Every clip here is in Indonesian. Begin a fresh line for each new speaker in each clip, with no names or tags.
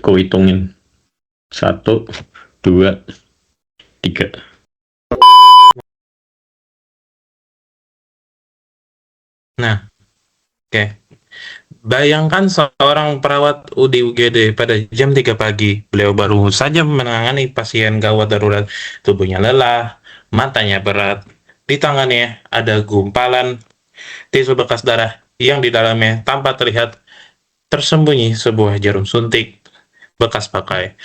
ku hitungin. 1, 2, 3.
Nah, oke. Bayangkan seorang perawat UGD pada jam 3 pagi. Beliau baru saja menangani pasien gawat darurat. Tubuhnya lelah, matanya berat. Di tangannya ada gumpalan tisu bekas darah yang di dalamnya tampak terlihat tersembunyi sebuah jarum suntik bekas pakai.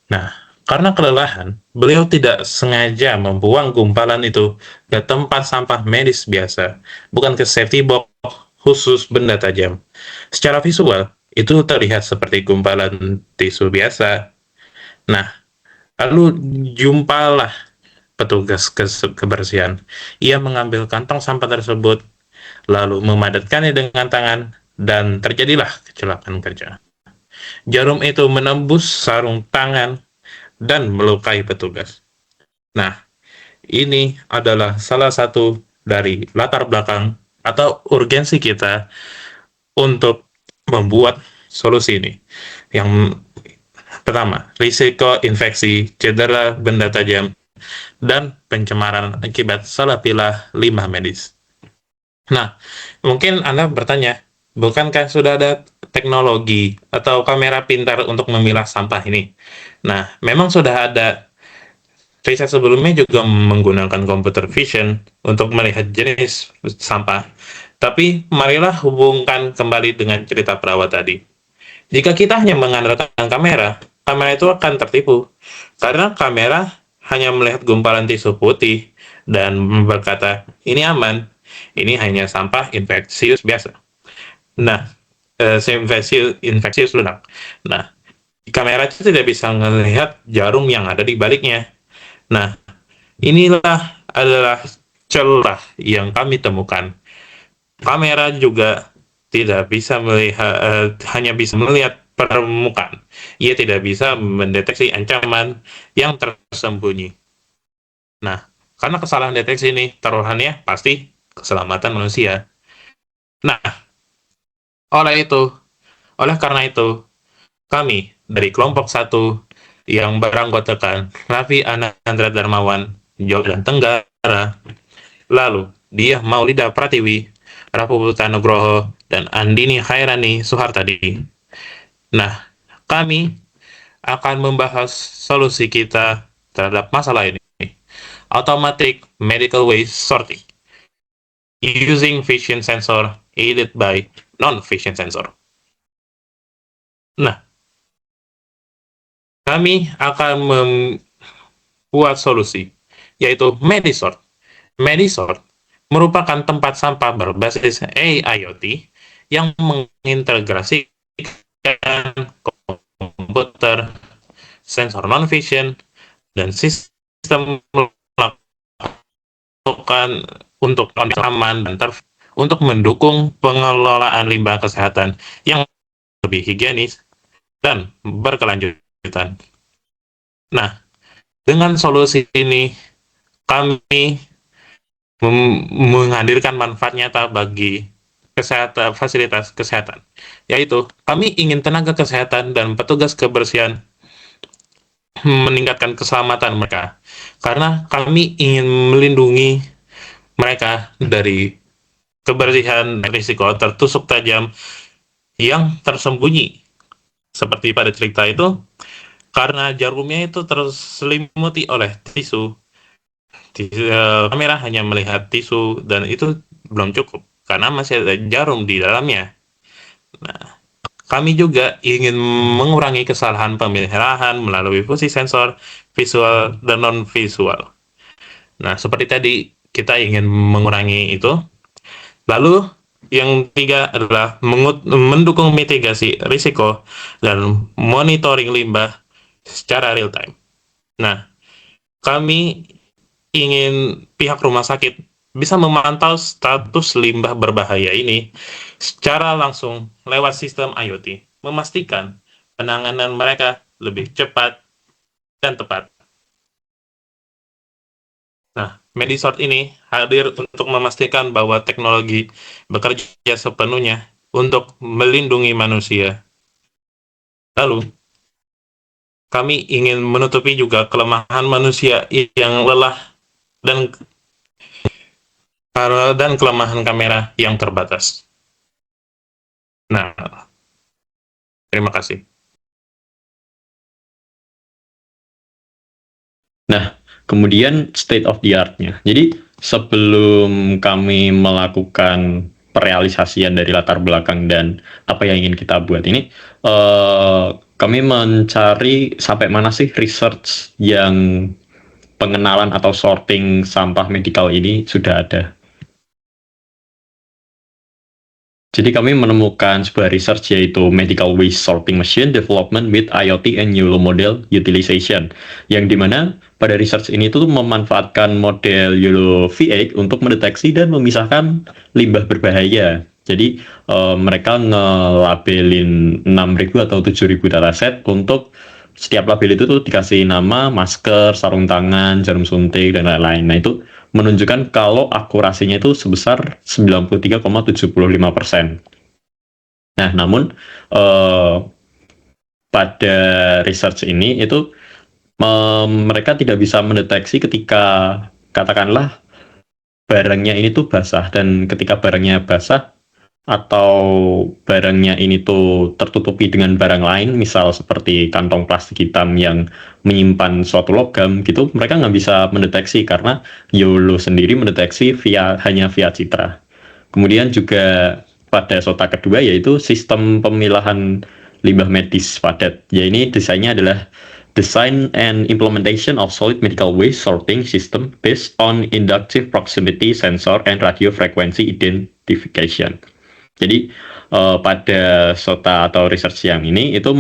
Nah, karena kelelahan, beliau tidak sengaja membuang gumpalan itu ke tempat sampah medis biasa, bukan ke safety box khusus benda tajam. Secara visual, itu terlihat seperti gumpalan tisu biasa. Nah, lalu jumpalah petugas kebersihan. Ia mengambil kantong sampah tersebut, lalu memadatkannya dengan tangan, dan terjadilah kecelakaan kerja. Jarum itu menembus sarung tangan dan melukai petugas. Nah, ini adalah salah satu dari latar belakang atau urgensi kita untuk membuat solusi ini. Yang pertama, risiko infeksi, cedera benda tajam, dan pencemaran akibat salah pilah limbah medis. Nah, mungkin Anda bertanya, bukankah sudah ada teknologi atau kamera pintar untuk memilah sampah ini? Nah, memang sudah ada. Riset sebelumnya juga menggunakan computer vision untuk melihat jenis sampah. Tapi marilah hubungkan kembali dengan cerita perawat tadi. Jika kita hanya mengandalkan kamera, kamera itu akan tertipu. Karena kamera hanya melihat gumpalan tisu putih dan berkata, ini aman, ini hanya sampah infeksius biasa. Nah, infeksius lunak. Nah, kamera itu tidak bisa melihat jarum yang ada di baliknya. Nah, inilah adalah celah yang kami temukan. Kamera juga tidak bisa melihat, hanya bisa melihat permukaan. Ia tidak bisa mendeteksi ancaman yang tersembunyi. Nah, karena kesalahan deteksi ini, taruhannya pasti keselamatan manusia. Nah, oleh itu, oleh karena itu, kami dari kelompok 1 yang beranggotakan Raffi Anandra Darmawan, Jawa Tenggara, lalu dia Maulida Pratiwi, Rapuputa Nugroho, dan Andini Khairani Suhartadi. Nah, kami akan membahas solusi kita terhadap masalah ini. Automatic Medical Waste Sorting using vision sensor aided by non-vision sensor. Nah, kami akan membuat solusi, yaitu Medisort. Medisort merupakan tempat sampah berbasis AIoT yang mengintegrasikan komputer, sensor non-vision, dan sistem melakukan untuk aman dan untuk mendukung pengelolaan limbah kesehatan yang lebih higienis dan berkelanjutan. Nah, dengan solusi ini, kami menghadirkan manfaat nyata bagi kesehatan, fasilitas kesehatan, yaitu kami ingin tenaga kesehatan dan petugas kebersihan meningkatkan keselamatan mereka, karena kami ingin melindungi mereka dari kebersihan risiko tertusuk tajam yang tersembunyi. Seperti pada cerita itu, karena jarumnya itu terselimuti oleh tisu, kamera hanya melihat tisu dan itu belum cukup karena masih ada jarum di dalamnya. Nah, kami juga ingin mengurangi kesalahan pemilihan melalui fungsi sensor visual dan non-visual. Nah, seperti tadi kita ingin mengurangi itu. Lalu yang ketiga adalah mendukung mitigasi risiko dan monitoring limbah secara real time. Nah, kami ingin pihak rumah sakit bisa memantau status limbah berbahaya ini secara langsung lewat sistem IoT, memastikan penanganan mereka lebih cepat dan tepat. Nah, Medisort ini hadir untuk memastikan bahwa teknologi bekerja sepenuhnya untuk melindungi manusia. Lalu, kami ingin menutupi juga kelemahan manusia yang lelah dan dan kelemahan kamera yang terbatas. Nah, terima kasih.
Nah, kemudian state of the art-nya. Jadi, sebelum kami melakukan perealisasian dari latar belakang dan apa yang ingin kita buat ini, kami mencari sampai mana sih research yang pengenalan atau sorting sampah medikal ini sudah ada. Jadi kami menemukan sebuah research yaitu Medical Waste Sorting Machine Development with IoT and Neural Model Utilization, yang dimana pada research ini tuh memanfaatkan model YOLO V8 untuk mendeteksi dan memisahkan limbah berbahaya. Jadi mereka ngelabelin 6.000 atau 7.000 dataset. Untuk setiap label itu tuh dikasih nama, masker, sarung tangan, jarum suntik, dan lain-lain. Nah itu menunjukkan kalau akurasinya itu sebesar 93,75%. Nah, namun pada research ini itu mereka tidak bisa mendeteksi ketika katakanlah barangnya ini tuh basah, dan ketika barangnya basah atau barangnya ini tuh tertutupi dengan barang lain, misal seperti kantong plastik hitam yang menyimpan suatu logam gitu, mereka nggak bisa mendeteksi karena YOLO sendiri mendeteksi hanya via citra. Kemudian juga pada SOTA kedua yaitu sistem pemilahan limbah medis padat. Ya, ini desainnya adalah Design and Implementation of Solid Medical Waste Sorting System based on Inductive Proximity Sensor and Radio Frequency Identification. Jadi pada SOTA atau research yang ini itu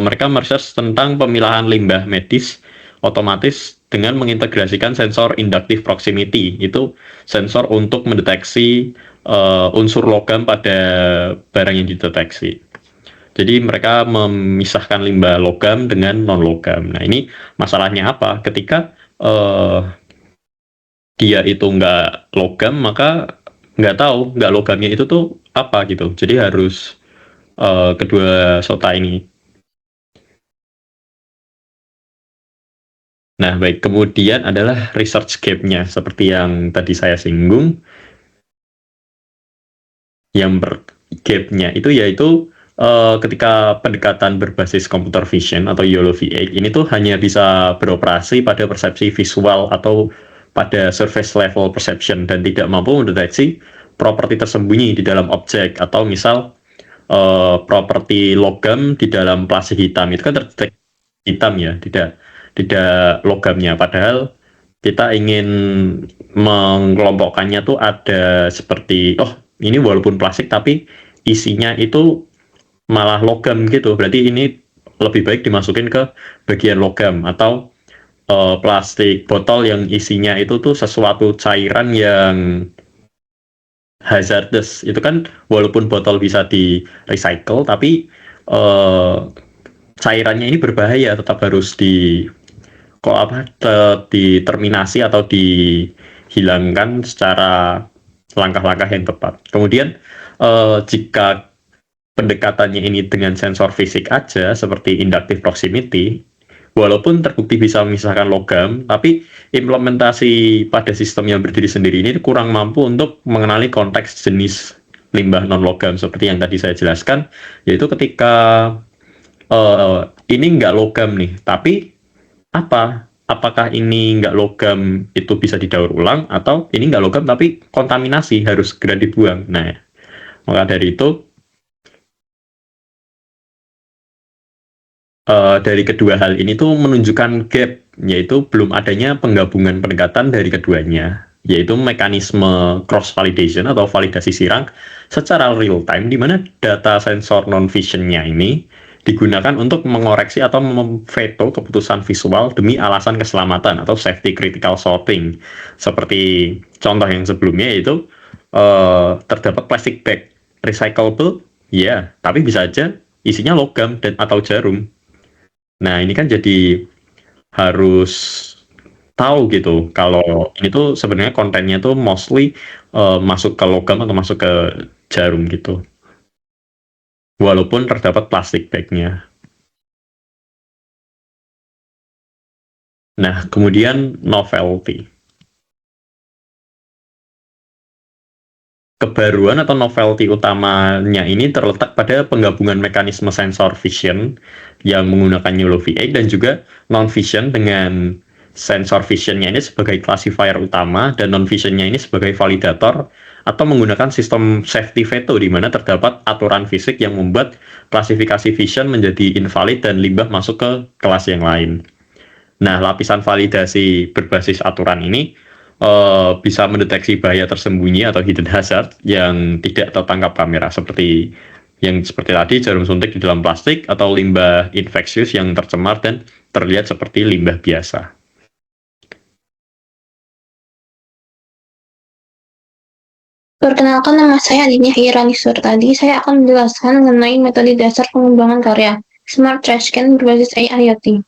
mereka meresearch tentang pemilahan limbah medis otomatis dengan mengintegrasikan sensor inductive proximity. Itu sensor untuk mendeteksi unsur logam pada barang yang dideteksi. Jadi mereka memisahkan limbah logam dengan non logam. Nah ini masalahnya apa? Ketika dia itu nggak logam, maka nggak tahu nggak logamnya itu tuh apa gitu. Jadi harus kedua SOTA ini. Nah, baik. Kemudian adalah research gap-nya, seperti yang tadi saya singgung. Yang gap-nya itu yaitu ketika pendekatan berbasis computer vision atau YOLO V8 ini tuh hanya bisa beroperasi pada persepsi visual atau pada surface level perception dan tidak mampu mendeteksi properti tersembunyi di dalam objek, atau misal properti logam di dalam plastik hitam itu kan terdeteksi hitam ya, tidak logamnya. Padahal kita ingin mengelompokkannya tuh ada seperti, oh ini walaupun plastik tapi isinya itu malah logam gitu. Berarti ini lebih baik dimasukin ke bagian logam, atau plastik botol yang isinya itu tuh sesuatu cairan yang hazardous. Itu kan walaupun botol bisa di recycle tapi cairannya ini berbahaya, tetap harus diterminasi atau dihilangkan secara langkah-langkah yang tepat. Kemudian jika pendekatannya ini dengan sensor fisik aja seperti inductive proximity, walaupun terbukti bisa memisahkan logam, tapi implementasi pada sistem yang berdiri sendiri ini kurang mampu untuk mengenali konteks jenis limbah non logam seperti yang tadi saya jelaskan, yaitu ketika ini nggak logam nih, tapi apakah ini nggak logam itu bisa didaur ulang, atau ini nggak logam tapi kontaminasi harus segera dibuang. Nah, maka dari itu dari kedua hal ini tuh menunjukkan gap, yaitu belum adanya penggabungan pendekatan dari keduanya, yaitu mekanisme cross validation atau validasi sirang secara real time, di mana data sensor non visionnya ini digunakan untuk mengoreksi atau memveto keputusan visual demi alasan keselamatan atau safety critical sorting. Seperti contoh yang sebelumnya, yaitu terdapat plastic bag recyclable, ya, tapi bisa aja isinya logam dan atau jarum. Nah, ini kan jadi harus tahu gitu kalau ini tuh sebenarnya kontennya tuh mostly masuk ke logam atau masuk ke jarum gitu. Walaupun terdapat plastik bagnya. Nah, kemudian novelty. Kebaruan atau novelty utamanya ini terletak pada penggabungan mekanisme sensor vision yang menggunakan Neural V8 dan juga non-vision dengan sensor visionnya ini sebagai classifier utama dan non-visionnya ini sebagai validator atau menggunakan sistem safety veto di mana terdapat aturan fisik yang membuat klasifikasi vision menjadi invalid dan limbah masuk ke kelas yang lain. Nah, lapisan validasi berbasis aturan ini bisa mendeteksi bahaya tersembunyi atau hidden hazard yang tidak tertangkap kamera seperti tadi jarum suntik di dalam plastik atau limbah infeksius yang tercemar dan terlihat seperti limbah biasa.
Perkenalkan, nama saya Adinia Irani Surtadi. Saya akan menjelaskan mengenai metode dasar pengembangan karya Smart Trashcan berbasis IoT.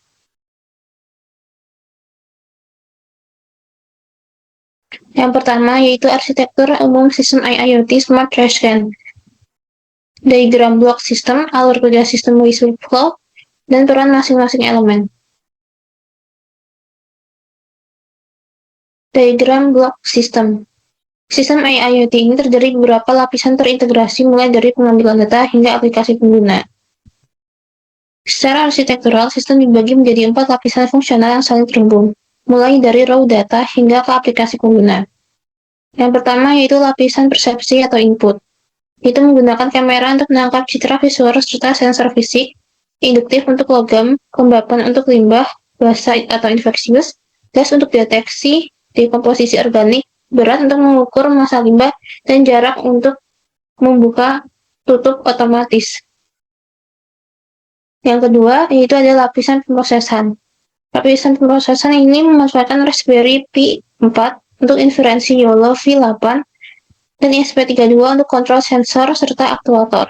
Yang pertama yaitu arsitektur umum sistem IoT Smart Trashcan. Diagram blok sistem, alur kerja sistem waste workflow, dan peran masing-masing elemen. Diagram blok sistem. Sistem IoT ini terdiri beberapa lapisan terintegrasi mulai dari pengambilan data hingga aplikasi pengguna. Secara arsitektural, sistem dibagi menjadi 4 lapisan fungsional yang saling terhubung, mulai dari raw data hingga ke aplikasi pengguna. Yang pertama yaitu lapisan persepsi atau input. Itu menggunakan kamera untuk menangkap citra visual serta sensor fisik, induktif untuk logam, kelembapan untuk limbah, basah atau infeksius, gas untuk deteksi dekomposisi organik, berat untuk mengukur massa limbah, dan jarak untuk membuka tutup otomatis. Yang kedua yaitu ada lapisan pemrosesan. Lapisan pemrosesan ini memanfaatkan Raspberry Pi 4 untuk inferensi YOLO V8 dan ESP32 untuk kontrol sensor serta aktuator.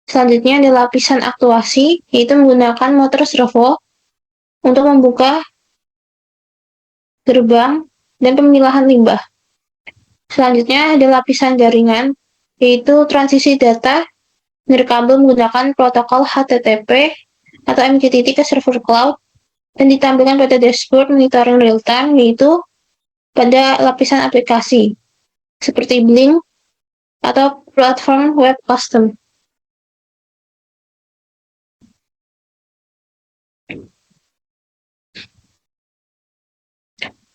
Selanjutnya ada lapisan aktuasi, yaitu menggunakan motor servo untuk membuka gerbang dan pemilahan limbah. Selanjutnya ada lapisan jaringan, yaitu transisi data dari kabel menggunakan protokol HTTP atau MQTT ke server cloud dan ditampilkan pada dashboard monitoring real-time, yaitu pada lapisan aplikasi seperti Blink atau platform web custom.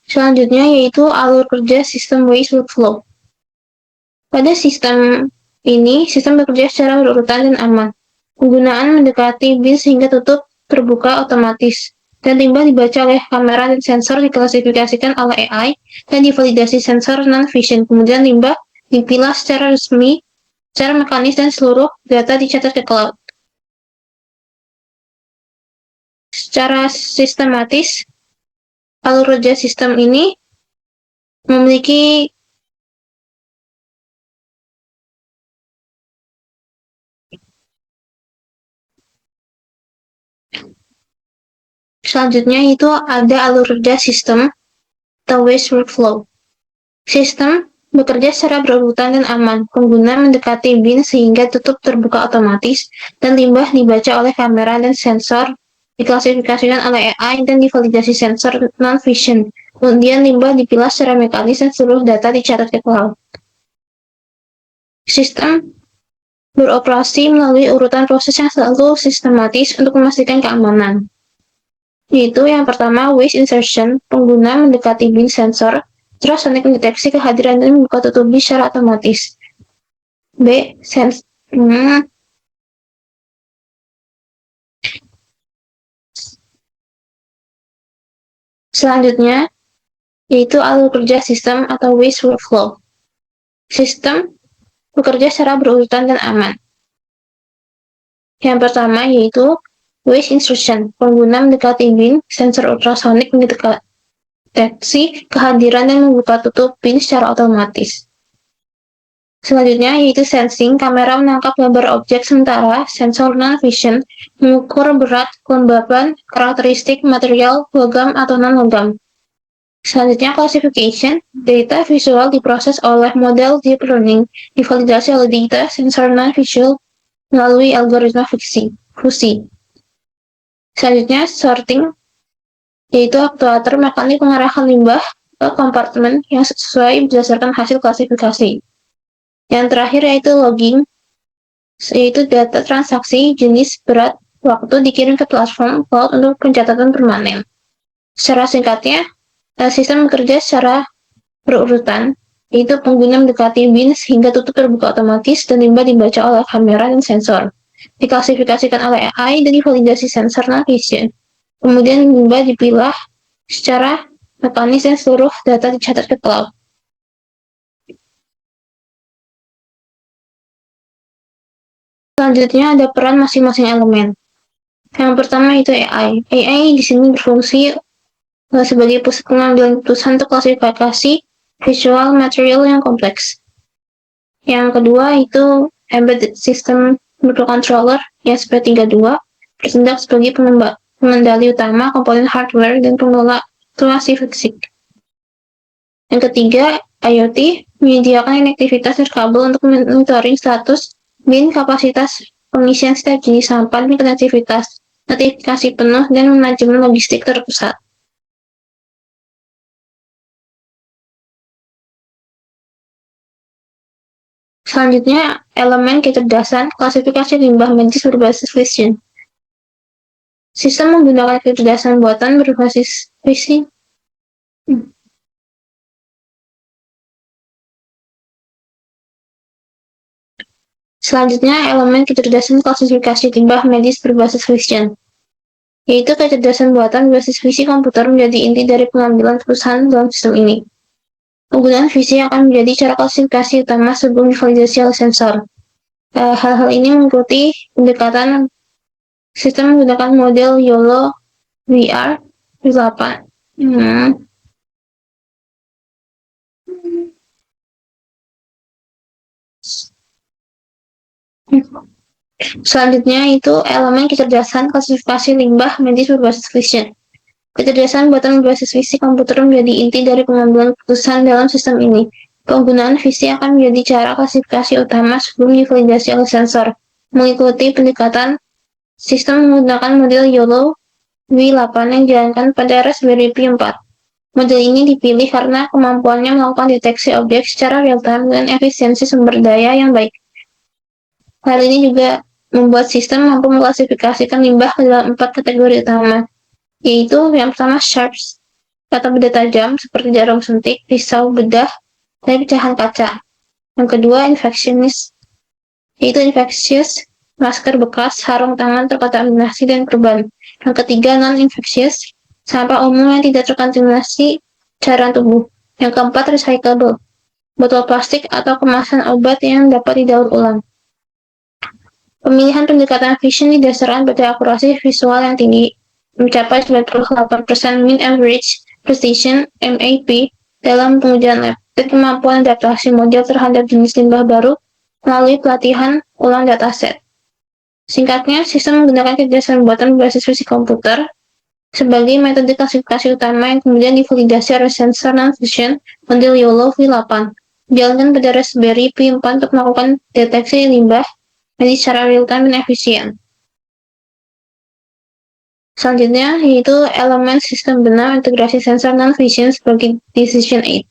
Selanjutnya yaitu alur kerja sistem waste workflow. Pada sistem ini, sistem bekerja secara berurutan dan aman. Penggunaan mendekati bin sehingga tutup terbuka otomatis, dan limbah dibaca oleh kamera dan sensor diklasifikasikan oleh AI dan divalidasi sensor non-vision. Kemudian limbah dipilah secara resmi, secara mekanis, dan seluruh data dicatat ke cloud. Secara sistematis, alur kerja sistem ini memiliki selanjutnya itu ada alur kerja sistem atau waste workflow. Sistem bekerja secara berurutan dan aman. Pengguna mendekati bin sehingga tutup terbuka otomatis dan limbah dibaca oleh kamera dan sensor diklasifikasikan oleh AI dan divalidasi sensor non-vision. Kemudian limbah dipilah secara mekanis dan seluruh data dicatat ke cloud. Sistem beroperasi melalui urutan proses yang selalu sistematis untuk memastikan keamanan. Yaitu yang pertama, waste insertion, pengguna mendekati bin sensor, ultrasonic mendeteksi kehadiran dan membuka tutup bin secara otomatis. B. Selanjutnya, yaitu alur kerja sistem atau waste workflow. Sistem bekerja secara berurutan dan aman. Yang pertama yaitu waste insertion, pengguna mendekati bin, sensor ultrasonik mendeteksi kehadiran dan membuka tutup bin secara otomatis. Selanjutnya yaitu sensing, kamera menangkap gambar objek sementara sensor non-vision mengukur berat, kelembapan, karakteristik material, logam atau non-logam. Selanjutnya classification, data visual diproses oleh model deep learning, divalidasi oleh data sensor non-visual melalui algoritma fusi. Selanjutnya sorting, yaitu aktuator mekanik mengarahkan limbah ke kompartemen yang sesuai berdasarkan hasil klasifikasi. Yang terakhir yaitu logging, yaitu data transaksi, jenis, berat, waktu dikirim ke platform cloud untuk pencatatan permanen. Secara singkatnya, sistem bekerja secara berurutan, yaitu pengguna mendekati bin sehingga tutup terbuka otomatis dan limbah dibaca oleh kamera dan sensor. Diklasifikasikan oleh AI dan divalidasi sensor non-vision. Kemudian limbah dipilah secara mekanis dan seluruh data dicatat ke cloud. Selanjutnya ada peran masing-masing elemen. Yang pertama itu AI. AI di sini berfungsi sebagai pusat pengambilan keputusan untuk klasifikasi visual material yang kompleks. Yang kedua itu Embedded System Microcontroller ESP32 bertindak sebagai pengendali utama komponen hardware dan pengelola fluktuasi fisik. Yang ketiga, IoT menyediakan konektivitas nirkabel untuk monitoring status bin, kapasitas pengisian setiap jenis sampah, dan konektivitas, notifikasi penuh, dan manajemen logistik terpusat. Selanjutnya, elemen kecerdasan klasifikasi limbah medis berbasis vision. Sistem menggunakan kecerdasan buatan berbasis vision. Selanjutnya, elemen kecerdasan klasifikasi limbah medis berbasis vision, yaitu kecerdasan buatan berbasis visi komputer menjadi inti dari pengambilan keputusan dalam sistem ini. Penggunaan visi akan menjadi cara klasifikasi utama sebelum divalidasi oleh sensor. Hal-hal ini mengikuti pendekatan sistem menggunakan model YOLO VR V8. Selanjutnya itu elemen kecerdasan klasifikasi limbah medis berbasis vision. Kecerdasan buatan berbasis visi komputer menjadi inti dari pengambilan keputusan dalam sistem ini. Penggunaan visi akan menjadi cara klasifikasi utama sebelum divalidasi oleh sensor. Mengikuti pendekatan sistem menggunakan model YOLO V8 yang dijalankan pada Raspberry Pi 4. Model ini dipilih karena kemampuannya melakukan deteksi objek secara real-time dan efisiensi sumber daya yang baik. Hal ini juga membuat sistem mampu mengklasifikasikan limbah ke dalam 4 kategori utama, yaitu yang pertama sharps atau benda tajam seperti jarum suntik, pisau, bedah, dan pecahan kaca. Yang kedua infectionist, yaitu infectious, masker bekas, sarung tangan terkontaminasi, dan perban. Yang ketiga non-infectious, sampah umum yang tidak terkontaminasi cairan tubuh. Yang keempat recyclable, botol plastik atau kemasan obat yang dapat didaur ulang. Pemilihan pendekatan vision didasarkan pada akurasi visual yang tinggi, mencapai 98% mean average precision (MAP) dalam pengujian lab, dan kemampuan adaptasi model terhadap jenis limbah baru melalui pelatihan ulang dataset. Singkatnya, sistem menggunakan kecerdasan buatan berbasis visi komputer sebagai metode klasifikasi utama yang kemudian divalidasi oleh sensor non-vision model YOLO V8, dijalankan pada Raspberry Pi 4 untuk melakukan deteksi limbah medis secara real-time dan efisien. Selanjutnya, yaitu elemen sistem benam integrasi sensor non-vision sebagai decision aid.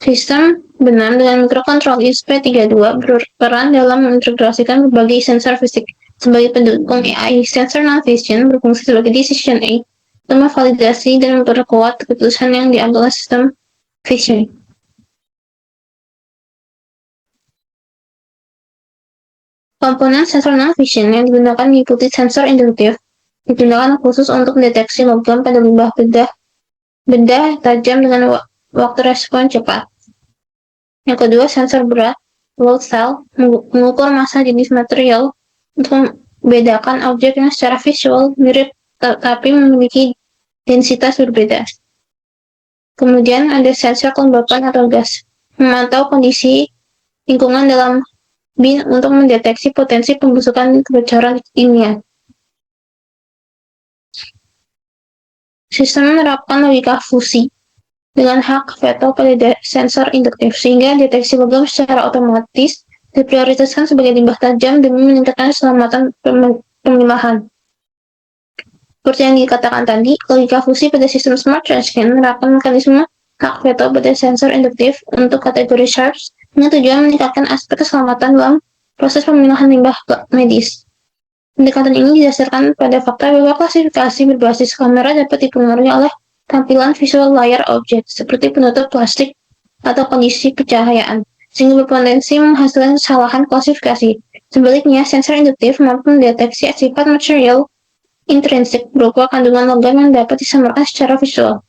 Sistem benam dengan mikrokontrol ESP32 berperan dalam mengintegrasikan berbagai sensor fisik sebagai pendukung AI. Sensor non-vision berfungsi sebagai decision aid untuk memvalidasi dan memperkuat keputusan yang diambil oleh sistem vision. Komponen sensor non-vision yang digunakan mengikuti sensor induktif, digunakan khusus untuk mendeteksi logam pada limbah benda tajam dengan waktu respon cepat. Yang kedua, sensor berat, load cell, mengukur massa jenis material untuk membedakan objek yang secara visual mirip tapi memiliki densitas berbeda. Kemudian ada sensor kelembapan atau gas, memantau kondisi lingkungan dalam bin untuk mendeteksi potensi pembusukan kebocoran kimia. Sistem menerapkan logika fusi dengan hak veto pada sensor induktif, sehingga deteksi logam secara otomatis diprioritaskan sebagai limbah tajam demi meningkatkan keselamatan pemilahan. Seperti yang dikatakan tadi, logika fusi pada sistem smart transient menerapkan mekanisme hak veto pada sensor induktif untuk kategori sharps dengan tujuan meningkatkan aspek keselamatan dalam proses pemilahan limbah medis. Pendekatan ini didasarkan pada fakta bahwa klasifikasi berbasis kamera dapat dipengaruhi oleh tampilan visual layar objek, seperti penutup plastik atau kondisi pencahayaan, sehingga berpotensi menghasilkan kesalahan klasifikasi. Sebaliknya, sensor induktif mampu mendeteksi sifat material intrinsik berupa kandungan logam yang dapat disamarkan secara visual.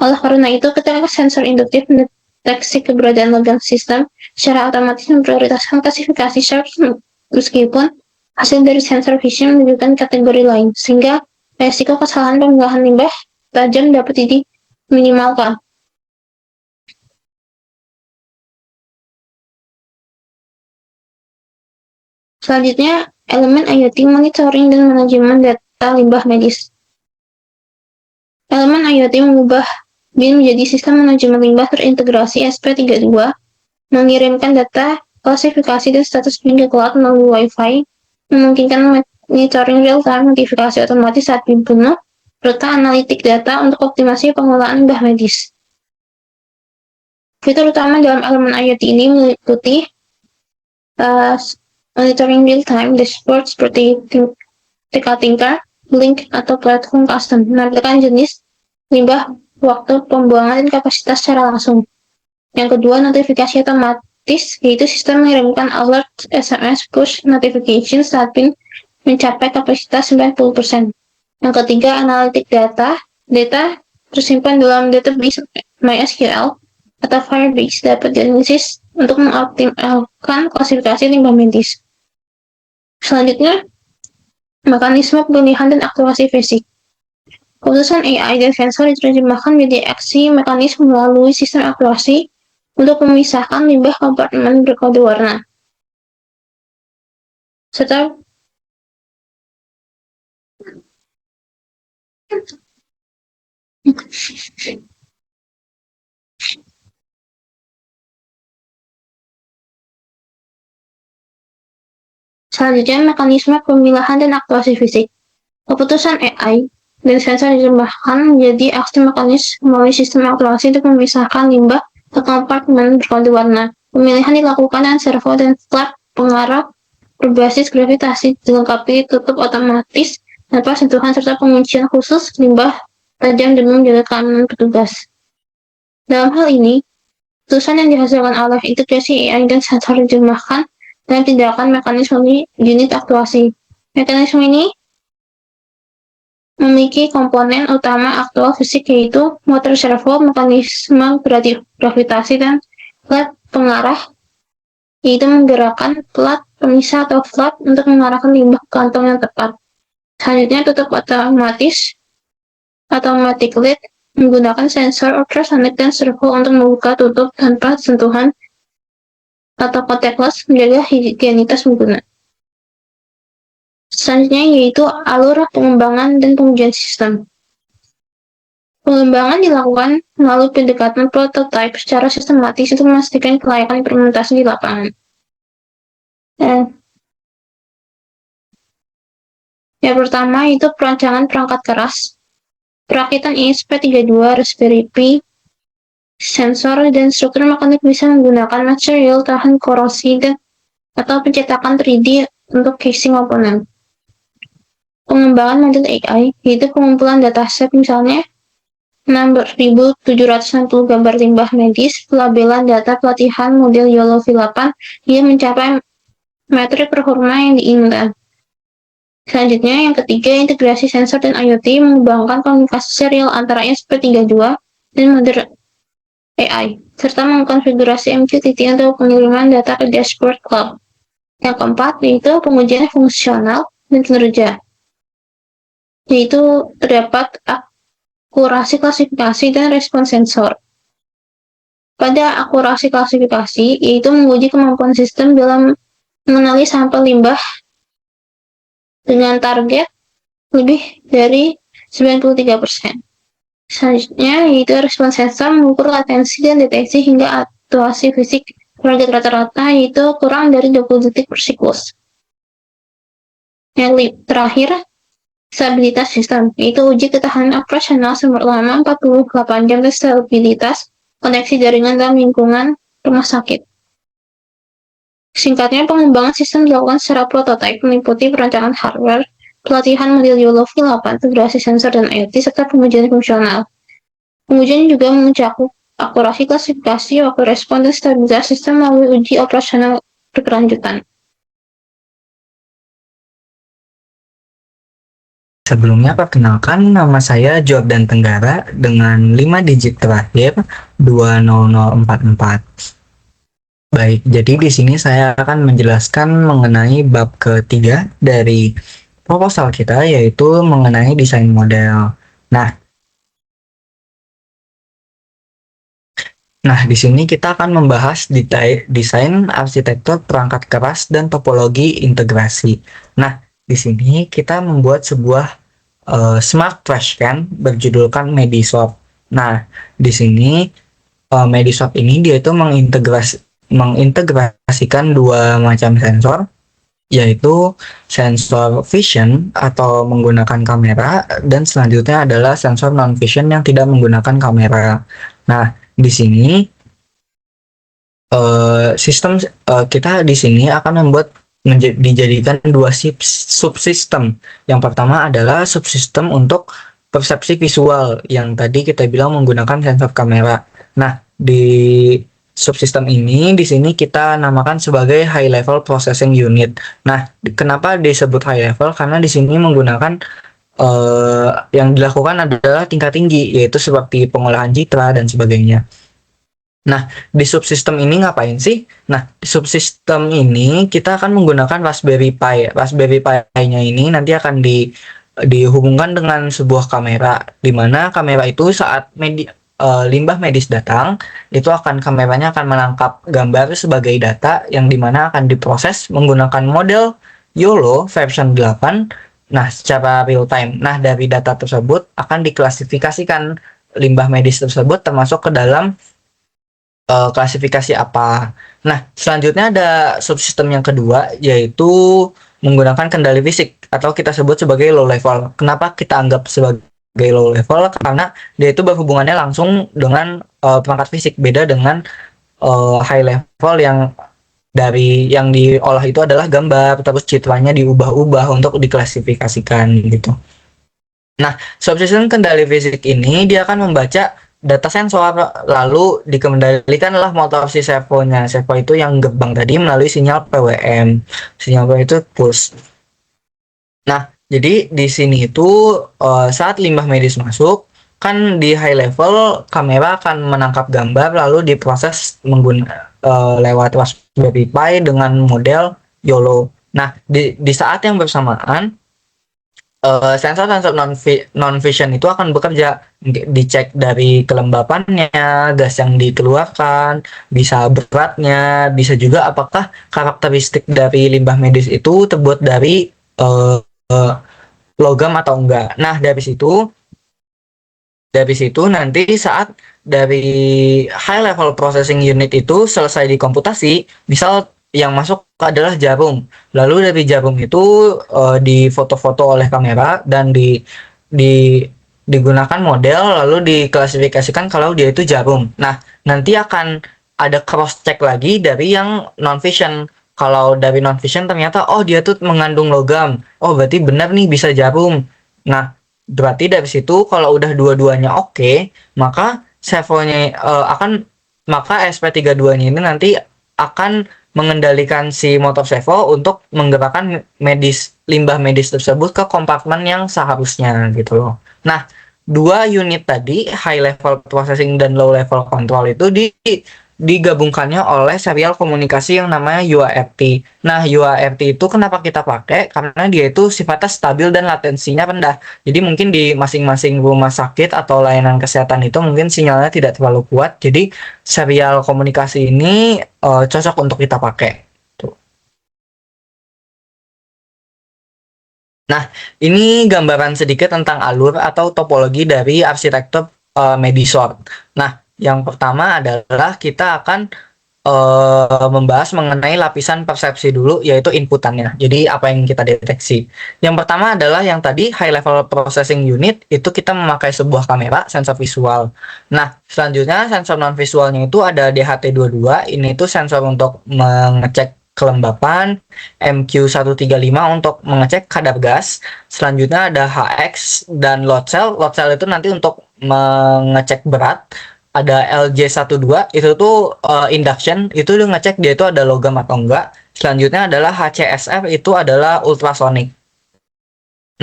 Oleh karena itu, ketika sensor induktif mendeteksi keberadaan logam sistem, secara otomatis memprioritaskan klasifikasi sharp meskipun hasil dari sensor vision menunjukkan kategori lain, sehingga resiko kesalahan pemilahan limbah tajam dapat diminimalkan. Selanjutnya, elemen IoT monitoring dan manajemen data limbah medis. Elemen IoT mengubah BIM menjadi sistem manajemen limbah terintegrasi SP32, mengirimkan data, klasifikasi, dan status BIM ke cloud melalui Wi-Fi, memungkinkan monitoring real-time, notifikasi otomatis saat BIM penuh, serta analitik data untuk optimasi pengelolaan limbah medis. Fitur utama dalam elemen IoT ini meliputi monitoring real-time dashboard seperti TK-Tinker, Link, atau platform custom, menampilkan jenis limbah, waktu pembuangan, dan kapasitas secara langsung. Yang kedua, notifikasi otomatis, yaitu sistem mengirimkan alert SMS push notification saat BIM mencapai kapasitas 90%. Yang ketiga, analitik data. Data tersimpan dalam database MySQL atau Firebase dapat dianalisis untuk mengoptimalkan klasifikasi limbah medis. Selanjutnya, mekanisme pemilihan dan aktuasi fisik. Keputusan AI dan sensor diterjemahkan menjadi aksi mekanisme melalui sistem aktuasi untuk memisahkan limbah kompartemen berkode warna. Serta selanjutnya, mekanisme pemilahan dan aktuasi fisik. Keputusan AI dan sensor diterjemahkan menjadi aksi mekanis melalui sistem aktuasi untuk memisahkan limbah ke kompartemen berkode warna. Pemilihan dilakukan dengan servo dan flap pengarah berbasis gravitasi, dilengkapi tutup otomatis tanpa sentuhan serta penguncian khusus limbah tajam demi menjaga keamanan petugas. Dalam hal ini, keputusan yang dihasilkan oleh integrasi AI dan sensor diterjemahkan dan tindakan mekanisme unit aktuasi. Mekanisme ini memiliki komponen utama aktual fisik, yaitu motor servo, mekanisme gravitasi, dan plat pengarah, yaitu menggerakkan plat pemisah atau flap untuk mengarahkan limbah ke kantong yang tepat. Selanjutnya, tutup otomatis automatic lid menggunakan sensor ultrasonik dan servo untuk membuka tutup tanpa sentuhan atau contactless, menjaga higienitas pengguna. Selanjutnya yaitu alur pengembangan dan pengujian sistem. Pengembangan dilakukan melalui pendekatan prototype secara sistematis untuk memastikan kelayakan implementasi di lapangan. Yang pertama itu perancangan perangkat keras. Perakitan ESP32, Raspberry Pi, sensor, dan struktur mekanik bisa menggunakan material tahan korosi atau pencetakan 3D untuk casing komponen. Pengembangan model AI, yaitu pengumpulan dataset misalnya 6.760 gambar limbah medis, pelabelan data pelatihan model YOLO V8 hingga mencapai metrik performa yang diinginkan. Selanjutnya, yang ketiga, integrasi sensor dan IoT mengembangkan komunikasi serial antara ESP32 dan model AI, serta mengkonfigurasi MQTT untuk pengiriman data ke dashboard cloud. Yang keempat, yaitu pengujian fungsional dan kinerja, yaitu terdapat akurasi klasifikasi dan respons sensor. Pada akurasi klasifikasi, yaitu menguji kemampuan sistem dalam mengenali sampel limbah dengan target lebih dari 93%. Selanjutnya, yaitu respons sensor mengukur latensi dan deteksi hingga aktuasi fisik. Target rata-rata yaitu kurang dari 20 detik per siklus. Yang terakhir, Stabilitas sistem, yaitu uji ketahanan operasional selama 48 jam dan stabilitas koneksi jaringan dalam lingkungan rumah sakit. Singkatnya, pengembangan sistem dilakukan secara prototipe meliputi perancangan hardware, pelatihan model YOLO V8, integrasi sensor dan IoT, serta pengujian fungsional. Pengujian juga mencakup akurasi klasifikasi, waktu respon, dan stabilitas sistem melalui uji operasional berkelanjutan.
Sebelumnya perkenalkan, nama saya Jordan Tenggara dengan 5 digit terakhir 20044. Baik, jadi di sini saya akan menjelaskan mengenai bab ketiga dari proposal kita, yaitu mengenai desain model. Nah, di sini kita akan membahas desain arsitektur perangkat keras dan topologi integrasi. Nah, di sini kita membuat sebuah smart trashcan berjudulkan Mediswap. Nah, di sini Mediswap ini dia itu mengintegrasikan dua macam sensor, yaitu sensor vision atau menggunakan kamera, dan selanjutnya adalah sensor non vision yang tidak menggunakan kamera. Nah, di sini sistem kita di sini akan dijadikan dua subsistem. Yang pertama adalah subsistem untuk persepsi visual yang tadi kita bilang menggunakan sensor kamera. Nah, di subsistem ini di sini kita namakan sebagai high level processing unit. Nah, kenapa disebut high level? Karena di sini menggunakan yang dilakukan adalah tingkat tinggi, yaitu seperti pengolahan citra dan sebagainya. Nah, di subsistem ini ngapain sih? Nah, di subsistem ini kita akan menggunakan Raspberry Pi. Raspberry Pi-nya ini nanti akan dihubungkan dengan sebuah kamera, di mana kamera itu saat limbah medis datang, itu kameranya akan menangkap gambar sebagai data yang dimana akan diproses menggunakan model YOLO version 8. Nah, secara real time. Nah, dari data tersebut akan diklasifikasikan limbah medis tersebut termasuk ke dalam klasifikasi apa. Nah, selanjutnya ada subsistem yang kedua, yaitu menggunakan kendali fisik atau kita sebut sebagai low level. Kenapa kita anggap sebagai low level? Karena dia itu berhubungannya langsung dengan perangkat fisik, beda dengan high level yang diolah itu adalah gambar, terus citranya diubah-ubah untuk diklasifikasikan gitu. Nah, subsistem kendali fisik ini dia akan membaca data sensor, lalu dikendalikanlah motor si servonya. Servo itu yang gerbang tadi melalui sinyal PWM. Sinyal PWM itu push. Nah, jadi di sini itu saat limbah medis masuk, kan di high level kamera akan menangkap gambar lalu diproses lewat Raspberry Pi dengan model YOLO. Nah, di saat yang bersamaan sensor-sensor non vision itu akan bekerja, dicek dari kelembapannya, gas yang dikeluarkan, bisa beratnya, bisa juga apakah karakteristik dari limbah medis itu terbuat dari logam atau enggak. Nah, dari situ nanti saat dari high level processing unit itu selesai dikomputasi, misal yang masuk adalah jarum, lalu dari jarum itu difoto-foto oleh kamera dan digunakan model, lalu diklasifikasikan kalau dia itu jarum. Nah, nanti akan ada cross check lagi dari yang non vision. Kalau dari non vision ternyata dia tuh mengandung logam, berarti benar nih bisa jarum. Nah, berarti dari situ kalau udah dua-duanya oke, maka servonya maka SP32-nya ini nanti akan mengendalikan si motor servo untuk menggerakkan limbah medis tersebut ke kompartemen yang seharusnya gitu loh. Nah, dua unit tadi, high level processing dan low level control itu digabungkannya oleh serial komunikasi yang namanya UART. Nah, UART itu kenapa kita pakai? Karena dia itu sifatnya stabil dan latensinya rendah. Jadi mungkin di masing-masing rumah sakit atau layanan kesehatan itu mungkin sinyalnya tidak terlalu kuat. Jadi serial komunikasi ini cocok untuk kita pakai. Tuh. Nah, ini gambaran sedikit tentang alur atau topologi dari arsitektur Medisort. Nah, yang pertama adalah kita akan membahas mengenai lapisan persepsi dulu, yaitu inputannya. Jadi apa yang kita deteksi? Yang pertama adalah yang tadi high level processing unit, itu kita memakai sebuah kamera sensor visual. Nah, selanjutnya sensor non visualnya itu ada DHT22, ini itu sensor untuk mengecek kelembapan, MQ135 untuk mengecek kadar gas. Selanjutnya ada HX dan load cell. Load cell itu nanti untuk mengecek berat. Ada LJ12 itu tuh induction, itu lu ngecek dia itu ada logam atau enggak. Selanjutnya adalah HCSR, itu adalah ultrasonic.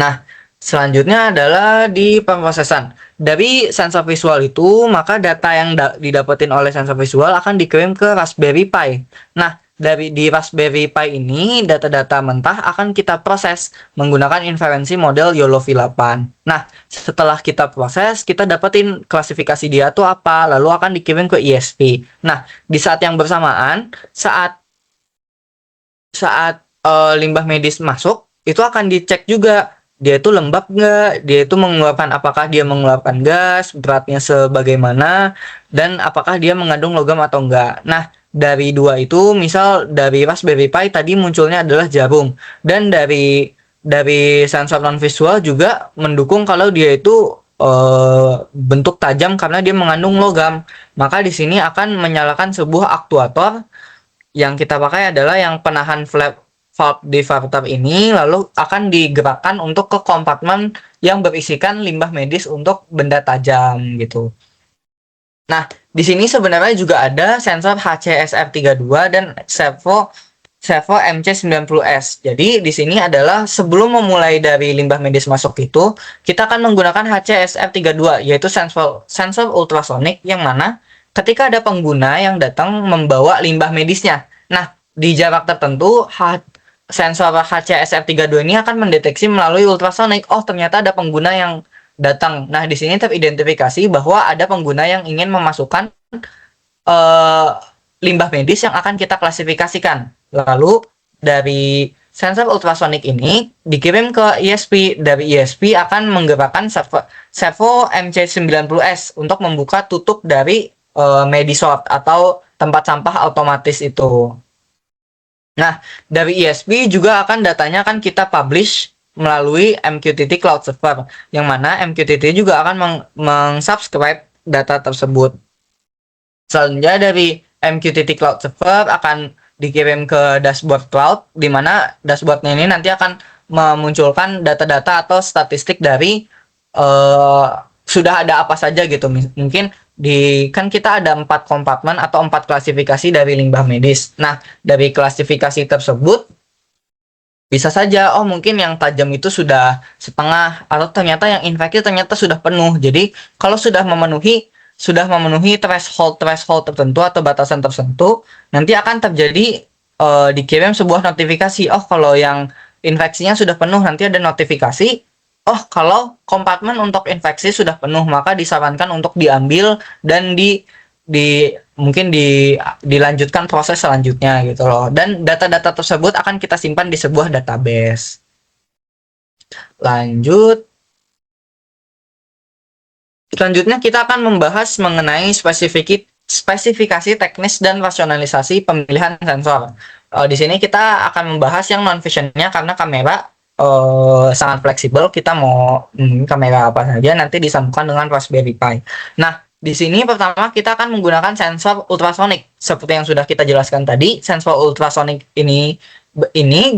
Nah, selanjutnya adalah di pemrosesan. Dari sensor visual itu, maka data yang didapetin oleh sensor visual akan dikirim ke Raspberry Pi. Nah, di Raspberry Pi ini, data-data mentah akan kita proses menggunakan inferensi model YOLO V8. Nah, setelah kita proses, kita dapetin klasifikasi dia tuh apa, lalu akan dikirim ke ISP. Nah, di saat yang bersamaan, saat limbah medis masuk, itu akan dicek juga dia itu lembab nggak, dia itu mengeluarkan, apakah dia mengeluarkan gas, beratnya sebagaimana, dan apakah dia mengandung logam atau enggak. Nah, dari dua itu, misal dari Raspberry Pi tadi munculnya adalah jarum, dan dari sensor non visual juga mendukung kalau dia itu bentuk tajam karena dia mengandung logam. Maka di sini akan menyalakan sebuah aktuator yang kita pakai adalah yang penahan valve diverter ini, lalu akan digerakkan untuk ke kompartemen yang berisikan limbah medis untuk benda tajam gitu. Nah, di sini sebenarnya juga ada sensor HCSR32 dan servo MC90S. Jadi di sini adalah sebelum memulai dari limbah medis masuk itu, kita akan menggunakan HCSR32, yaitu sensor ultrasonik yang mana ketika ada pengguna yang datang membawa limbah medisnya. Nah, di jarak tertentu sensor HCSR32 ini akan mendeteksi melalui ultrasonik, oh ternyata ada pengguna yang datang. Nah, di sini teridentifikasi bahwa ada pengguna yang ingin memasukkan limbah medis yang akan kita klasifikasikan. Lalu dari sensor ultrasonik ini dikirim ke ISP. Dari ISP akan menggerakkan servo MC90S untuk membuka tutup dari Medisort atau tempat sampah otomatis itu. Nah, dari ISP juga akan datanya akan kita publish melalui MQTT Cloud Server, yang mana MQTT juga akan meng-subscribe data tersebut. Selanjutnya dari MQTT Cloud Server akan dikirim ke dashboard cloud, di mana dashboardnya ini nanti akan memunculkan data-data atau statistik dari sudah ada apa saja gitu. Mungkin kan kita ada 4 kompartemen atau 4 klasifikasi dari limbah medis. Nah, dari klasifikasi tersebut bisa saja, oh mungkin yang tajam itu sudah setengah, atau ternyata yang infeksi ternyata sudah penuh. Jadi kalau sudah memenuhi threshold tertentu atau batasan tertentu, nanti akan terjadi dikirim sebuah notifikasi. Oh, kalau yang infeksinya sudah penuh, nanti ada notifikasi. Oh, kalau kompartemen untuk infeksi sudah penuh, maka disarankan untuk diambil dan mungkin dilanjutkan proses selanjutnya gitu loh. Dan data-data tersebut akan kita simpan di sebuah database. Selanjutnya kita akan membahas mengenai spesifikasi teknis dan rasionalisasi pemilihan sensor. Di sini kita akan membahas yang non visionnya karena kamera sangat fleksibel. Kita mau kamera apa saja nanti disambungkan dengan Raspberry Pi. Nah, di sini pertama kita akan menggunakan sensor ultrasonik. Seperti yang sudah kita jelaskan tadi, sensor ultrasonik ini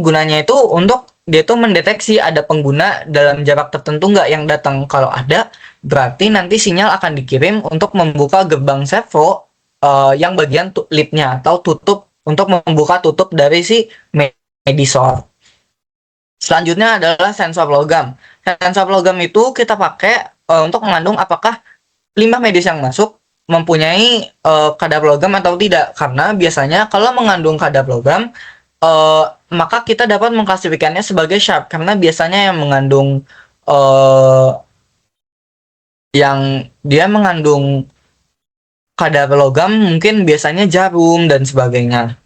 gunanya itu untuk dia tuh mendeteksi ada pengguna dalam jarak tertentu nggak yang datang. Kalau ada, berarti nanti sinyal akan dikirim untuk membuka gerbang servo yang bagian lipnya atau tutup, untuk membuka tutup dari si Medisort. Selanjutnya adalah sensor logam. Sensor logam itu kita pakai untuk mengandung apakah limbah medis yang masuk mempunyai kadar logam atau tidak. Karena biasanya kalau mengandung kadar logam, maka kita dapat mengklasifikasinya sebagai sharp. Karena biasanya yang mengandung yang dia mengandung kadar logam mungkin biasanya jarum dan sebagainya.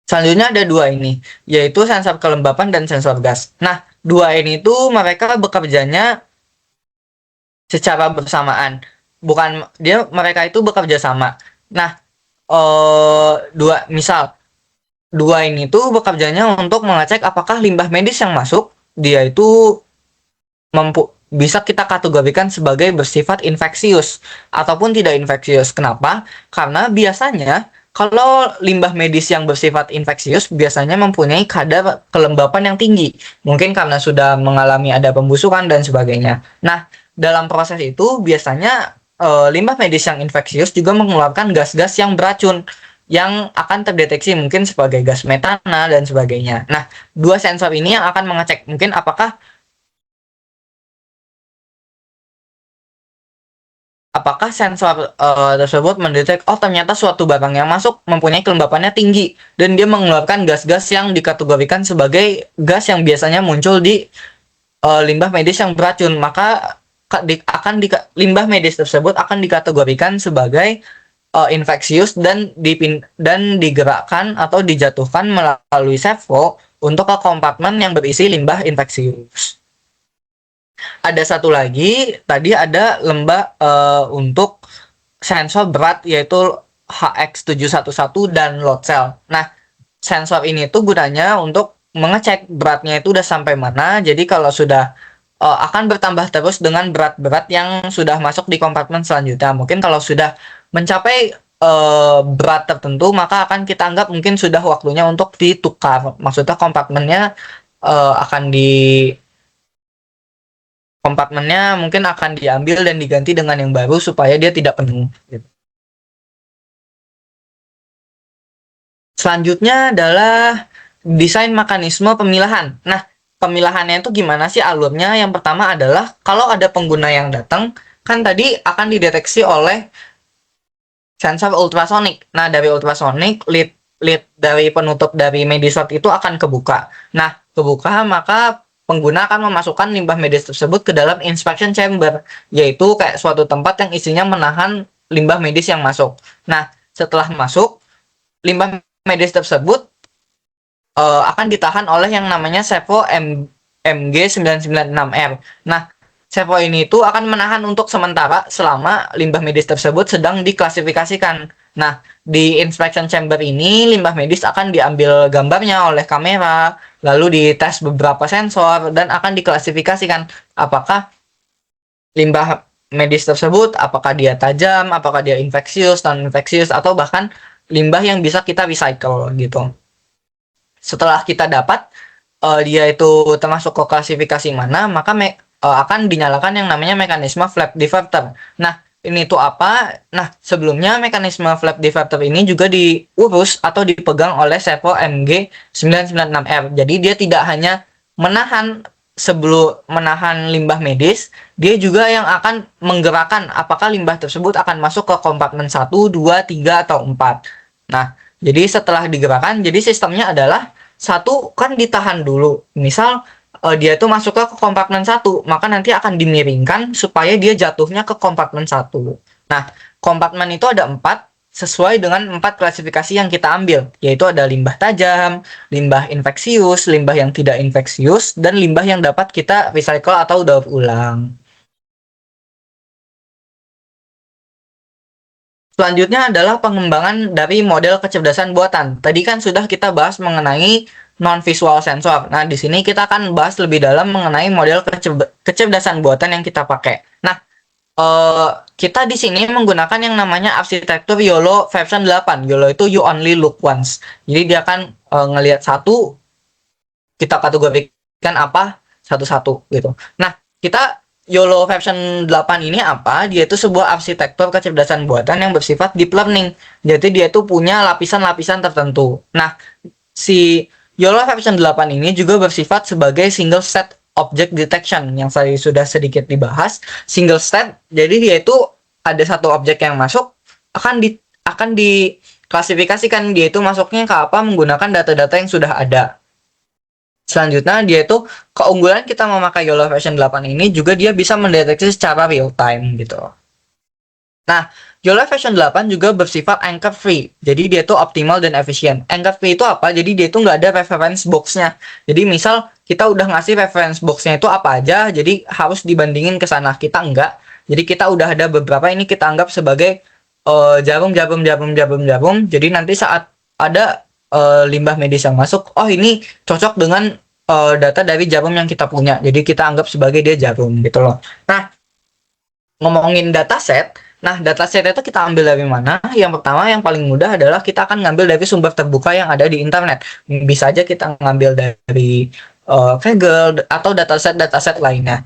Selanjutnya ada dua ini, yaitu sensor kelembapan dan sensor gas. Nah, dua ini tuh mereka bekerjanya secara bersamaan. Mereka itu bekerja sama. Nah, dua ini tuh bekerjanya untuk mengecek apakah limbah medis yang masuk dia itu bisa kita kategorikan sebagai bersifat infeksius ataupun tidak infeksius. Kenapa? Karena biasanya kalau limbah medis yang bersifat infeksius biasanya mempunyai kadar kelembapan yang tinggi. Mungkin karena sudah mengalami ada pembusukan dan sebagainya. Nah, dalam proses itu biasanya limbah medis yang infeksius juga mengeluarkan gas-gas yang beracun yang akan terdeteksi mungkin sebagai gas metana dan sebagainya. Nah, dua sensor ini yang akan mengecek mungkin apakah sensor tersebut mendetek ternyata suatu barang yang masuk mempunyai kelembapannya tinggi dan dia mengeluarkan gas-gas yang dikategorikan sebagai gas yang biasanya muncul di limbah medis yang beracun, maka limbah medis tersebut akan dikategorikan sebagai infeksius dan digerakkan atau dijatuhkan melalui servo untuk ke kompartemen yang berisi limbah infeksius. Ada satu lagi, tadi ada untuk sensor berat yaitu HX711 dan load cell. Nah, sensor ini tuh gunanya untuk mengecek beratnya itu udah sampai mana. Jadi kalau sudah akan bertambah terus dengan berat-berat yang sudah masuk di kompartemen selanjutnya. Mungkin kalau sudah mencapai berat tertentu, maka akan kita anggap mungkin sudah waktunya untuk ditukar. Maksudnya kompartemennya mungkin akan diambil dan diganti dengan yang baru supaya dia tidak penuh. Gitu. Selanjutnya adalah desain mekanisme pemilahan. Nah, pemilahannya itu gimana sih alurnya? Yang pertama adalah kalau ada pengguna yang datang, kan tadi akan dideteksi oleh sensor ultrasonik. Nah, dari ultrasonik, lid dari penutup dari medisort itu akan kebuka. Nah, kebuka maka pengguna akan memasukkan limbah medis tersebut ke dalam inspection chamber, yaitu kayak suatu tempat yang isinya menahan limbah medis yang masuk. Nah, setelah masuk, limbah medis tersebut akan ditahan oleh yang namanya servo MG996R. Nah, servo ini itu akan menahan untuk sementara selama limbah medis tersebut sedang diklasifikasikan. Nah, di inspection chamber ini limbah medis akan diambil gambarnya oleh kamera, lalu dites beberapa sensor dan akan diklasifikasikan apakah limbah medis tersebut apakah dia tajam, apakah dia infeksius, non infeksius atau bahkan limbah yang bisa kita recycle gitu. Setelah kita dapat dia itu termasuk ke klasifikasi mana, maka akan dinyalakan yang namanya mekanisme flap diverter. Nah, ini tuh apa? Nah, sebelumnya mekanisme flap diverter ini juga diurus atau dipegang oleh servo MG996R. Jadi dia tidak hanya menahan limbah medis, dia juga yang akan menggerakkan apakah limbah tersebut akan masuk ke kompartemen 1, 2, 3, atau 4. Nah, jadi setelah digerakkan, jadi sistemnya adalah satu kan ditahan dulu. Misal dia itu masuk ke kompartemen 1, maka nanti akan dimiringkan supaya dia jatuhnya ke kompartemen 1. Nah, kompartemen itu ada 4 sesuai dengan 4 klasifikasi yang kita ambil, yaitu ada limbah tajam, limbah infeksius, limbah yang tidak infeksius, dan limbah yang dapat kita recycle atau daur ulang. Selanjutnya adalah pengembangan dari model kecerdasan buatan. Tadi kan sudah kita bahas mengenai non-visual sensor. Nah, di sini kita akan bahas lebih dalam mengenai model kecerdasan buatan yang kita pakai. Nah, kita di sini menggunakan yang namanya arsitektur YOLO version 8. YOLO itu you only look once. Jadi dia akan ngelihat satu, kita kategorikan apa satu-satu gitu. Nah, kita YOLO version 8 ini apa? Dia itu sebuah arsitektur kecerdasan buatan yang bersifat deep learning. Jadi dia itu punya lapisan-lapisan tertentu. Nah, si YOLO version 8 ini juga bersifat sebagai single state object detection yang saya sudah sedikit dibahas. Single state, jadi dia itu ada satu objek yang masuk akan diklasifikasikan dia itu masuknya ke apa menggunakan data-data yang sudah ada. Selanjutnya dia itu keunggulan kita memakai YOLO version 8 ini juga dia bisa mendeteksi secara real time gitu. Nah, YOLO version 8 juga bersifat anchor free. Jadi dia itu optimal dan efisien. Anchor free itu apa? Jadi dia itu nggak ada reference box-nya. Jadi misal kita udah ngasih reference box-nya itu apa aja, jadi harus dibandingin ke sana. Kita enggak. Jadi kita udah ada beberapa ini kita anggap sebagai jarum. Jadi nanti saat ada limbah medis yang masuk, oh ini cocok dengan data dari jarum yang kita punya. Jadi kita anggap sebagai dia jarum gitu loh. Nah, ngomongin dataset, nah dataset itu kita ambil dari mana? Yang pertama yang paling mudah adalah kita akan ngambil dari sumber terbuka yang ada di internet. Bisa aja kita ngambil dari Kaggle atau dataset lainnya.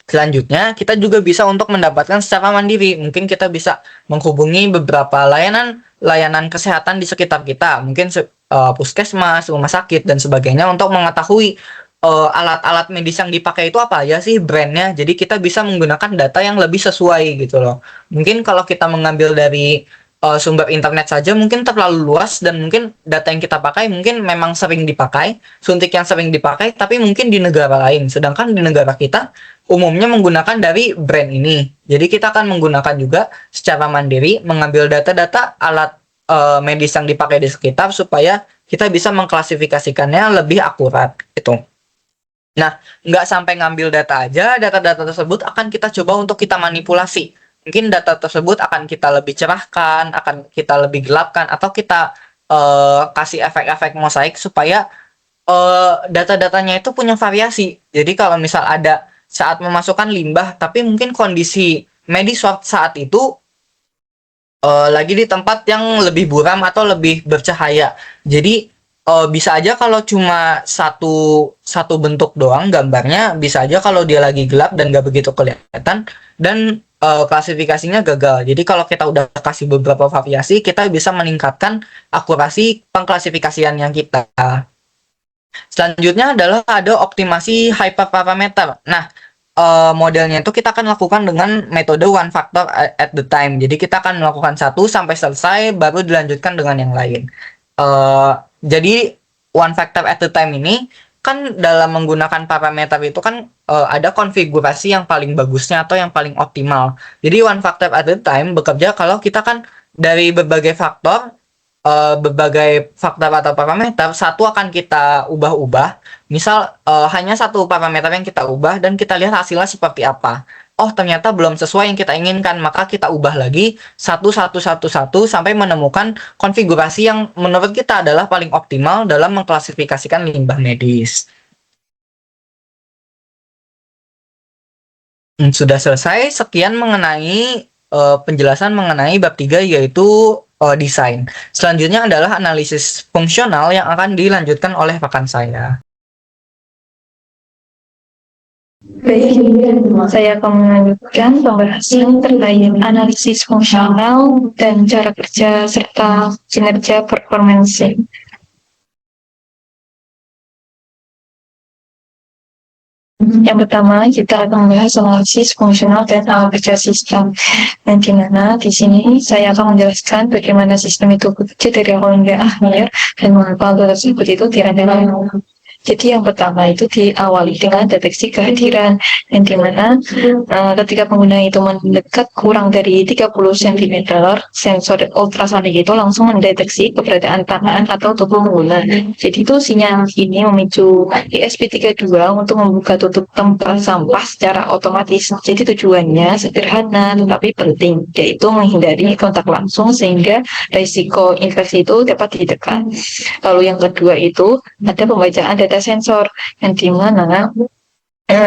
Selanjutnya, kita juga bisa untuk mendapatkan secara mandiri. Mungkin kita bisa menghubungi beberapa layanan kesehatan di sekitar kita, mungkin puskesmas, rumah sakit, dan sebagainya untuk mengetahui alat-alat medis yang dipakai itu apa aja sih brandnya. Jadi kita bisa menggunakan data yang lebih sesuai gitu loh. Mungkin kalau kita mengambil dari sumber internet saja mungkin terlalu luas, dan mungkin data yang kita pakai mungkin memang sering dipakai, suntik yang sering dipakai, tapi mungkin di negara lain. Sedangkan di negara kita umumnya menggunakan dari brand ini. Jadi kita akan menggunakan juga secara mandiri, mengambil data-data alat medis yang dipakai di sekitar supaya kita bisa mengklasifikasikannya lebih akurat gitu. Nah, nggak sampai ngambil data aja, data-data tersebut akan kita coba untuk kita manipulasi. Mungkin data tersebut akan kita lebih cerahkan, akan kita lebih gelapkan, atau kita kasih efek-efek mosaik supaya data-datanya itu punya variasi. Jadi kalau misal ada saat memasukkan limbah, tapi mungkin kondisi medis saat itu lagi di tempat yang lebih buram atau lebih bercahaya. Jadi bisa aja kalau cuma satu bentuk doang gambarnya, bisa aja kalau dia lagi gelap dan gak begitu kelihatan, dan klasifikasinya gagal. Jadi kalau kita udah kasih beberapa variasi, kita bisa meningkatkan akurasi pengklasifikasian yang kita. Selanjutnya adalah ada optimasi hyperparameter. Nah, modelnya itu kita akan lakukan dengan metode one factor at the time. Jadi kita akan melakukan satu sampai selesai, baru dilanjutkan dengan yang lain. Jadi one factor at the time ini kan dalam menggunakan parameter itu kan ada konfigurasi yang paling bagusnya atau yang paling optimal. Jadi one factor at the time bekerja kalau kita kan dari berbagai faktor atau parameter, satu akan kita ubah-ubah. Misal hanya satu parameter yang kita ubah dan kita lihat hasilnya seperti apa. Oh, ternyata belum sesuai yang kita inginkan, maka kita ubah lagi satu sampai menemukan konfigurasi yang menurut kita adalah paling optimal dalam mengklasifikasikan limbah medis. Sudah selesai. Sekian mengenai penjelasan mengenai bab 3, yaitu desain. Selanjutnya adalah analisis fungsional yang akan dilanjutkan oleh rekan saya.
Baik, saya akan melanjutkan pembahasan terkait analisis fungsional dan cara kerja serta kinerja performance. Yang pertama, kita akan membahas analisis fungsional dan cara kerja sistem. Dan di mana di sini saya akan menjelaskan bagaimana sistem itu bekerja dari awal hingga akhir dan mengapa hal tersebut itu tiada. Jadi yang pertama itu diawali dengan deteksi kehadiran, yang dimana ketika pengguna itu mendekat kurang dari 30 cm, sensor ultrasonik itu langsung mendeteksi keberadaan tangan atau tubuh pengguna. Jadi itu sinyal ini memicu ESP32 untuk membuka tutup tempat sampah secara otomatis. Jadi tujuannya sederhana tetapi penting, yaitu menghindari kontak langsung sehingga risiko infeksi itu dapat ditekan. Lalu yang kedua itu ada pembacaan data sensor, yang dimana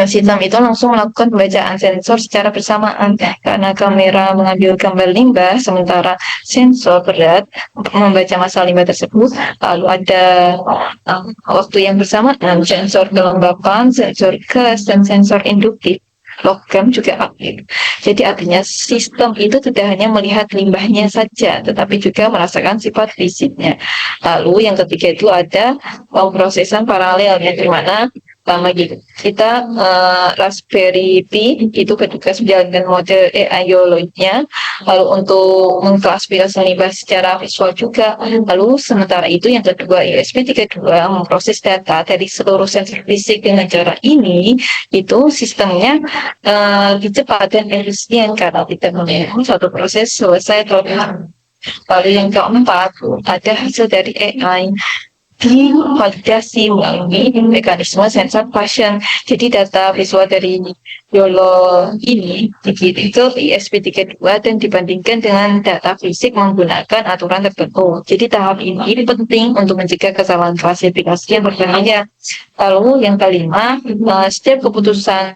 sistem itu langsung melakukan pembacaan sensor secara bersamaan karena kamera mengambil gambar limbah sementara sensor berat untuk membaca massa limbah tersebut. Lalu ada waktu yang bersamaan sensor kelembapan, sensor gas, dan sensor induktif logam juga aktif. Jadi artinya sistem itu tidak hanya melihat limbahnya saja, tetapi juga merasakan sifat fisiknya. Lalu yang ketiga itu ada pemrosesan paralel, yang dimana kita Raspberry Pi itu bertugas menjalankan model AI YOLO-nya, lalu untuk mengklasifikasi limbah secara visual juga. Lalu sementara itu yang kedua ESP32 memproses data dari seluruh sensor fisik. Dengan cara ini itu sistemnya lebih cepat dan efisien karena tidak menunggu suatu proses selesai terlebih. Lalu yang keempat ada hasil dari AI.
divalidasi melalui mekanisme sensor passion. Jadi data visual dari YOLO ini dikirim ke ISP32 dan dibandingkan dengan data fisik menggunakan aturan tertentu. Jadi tahap ini penting untuk mencegah kesalahan klasifikasi yang berbahaya. Lalu yang kelima, setiap keputusan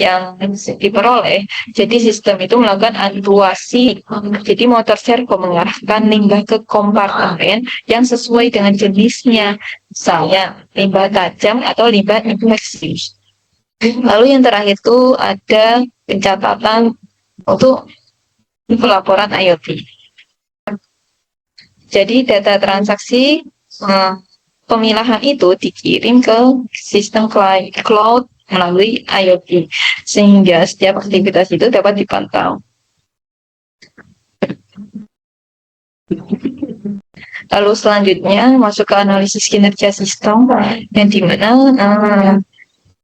yang diperoleh, jadi sistem itu melakukan aktuasi. Jadi motor servo mengarahkan limbah ke kompartemen yang sesuai dengan jenisnya, misalnya limbah tajam atau limbah infeksius. Lalu yang terakhir itu ada pencatatan untuk pelaporan IoT. Jadi data transaksi pemilahan itu dikirim ke sistem cloud melalui IoT, sehingga setiap aktivitas itu dapat dipantau. Lalu selanjutnya masuk ke analisis kinerja sistem, yang dimana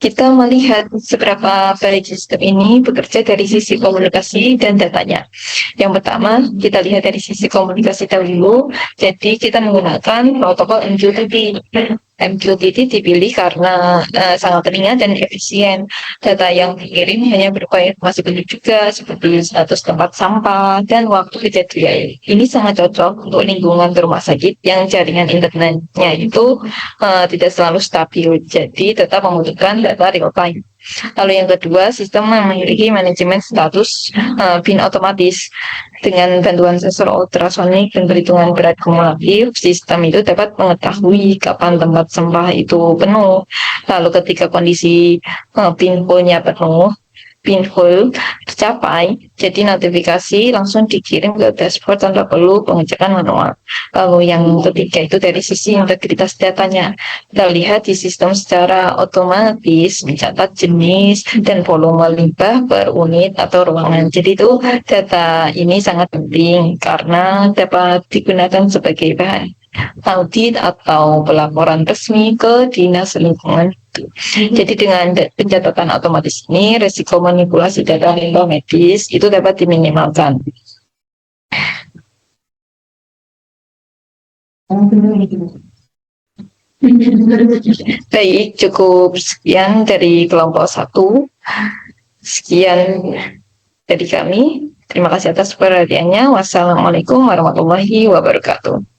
kita melihat seberapa baik sistem ini bekerja dari sisi komunikasi dan datanya. Yang pertama, kita lihat dari sisi komunikasi dahulu. Jadi kita menggunakan protokol MQTT. MQTT dipilih karena sangat ringan dan efisien. Data yang dikirim hanya berupa informasi penduduk juga, seperti status tempat sampah dan waktu kejadian. Ini sangat cocok untuk lingkungan rumah sakit yang jaringan internetnya itu tidak selalu stabil, jadi tetap membutuhkan data real time. Lalu yang kedua, sistem memiliki manajemen status bin otomatis. Dengan bantuan sensor ultrasonik dan perhitungan berat kumulatif, sistem itu dapat mengetahui kapan tempat sampah itu penuh. Lalu ketika kondisi pinhole-nya penuh, pinhole tercapai, jadi notifikasi langsung dikirim ke dashboard tanpa perlu pengecekan manual. Lalu yang ketiga itu dari sisi integritas datanya. Kita lihat di sistem secara otomatis mencatat jenis dan volume limbah per unit atau ruangan. Jadi itu data ini sangat penting karena dapat digunakan sebagai bahan audit atau pelaporan resmi ke dinas lingkungan. Jadi dengan pencatatan otomatis ini, risiko manipulasi data limbah medis itu dapat diminimalkan. Baik, cukup sekian dari kelompok 1. Sekian dari kami. Terima kasih atas perhatiannya. Wassalamualaikum warahmatullahi wabarakatuh.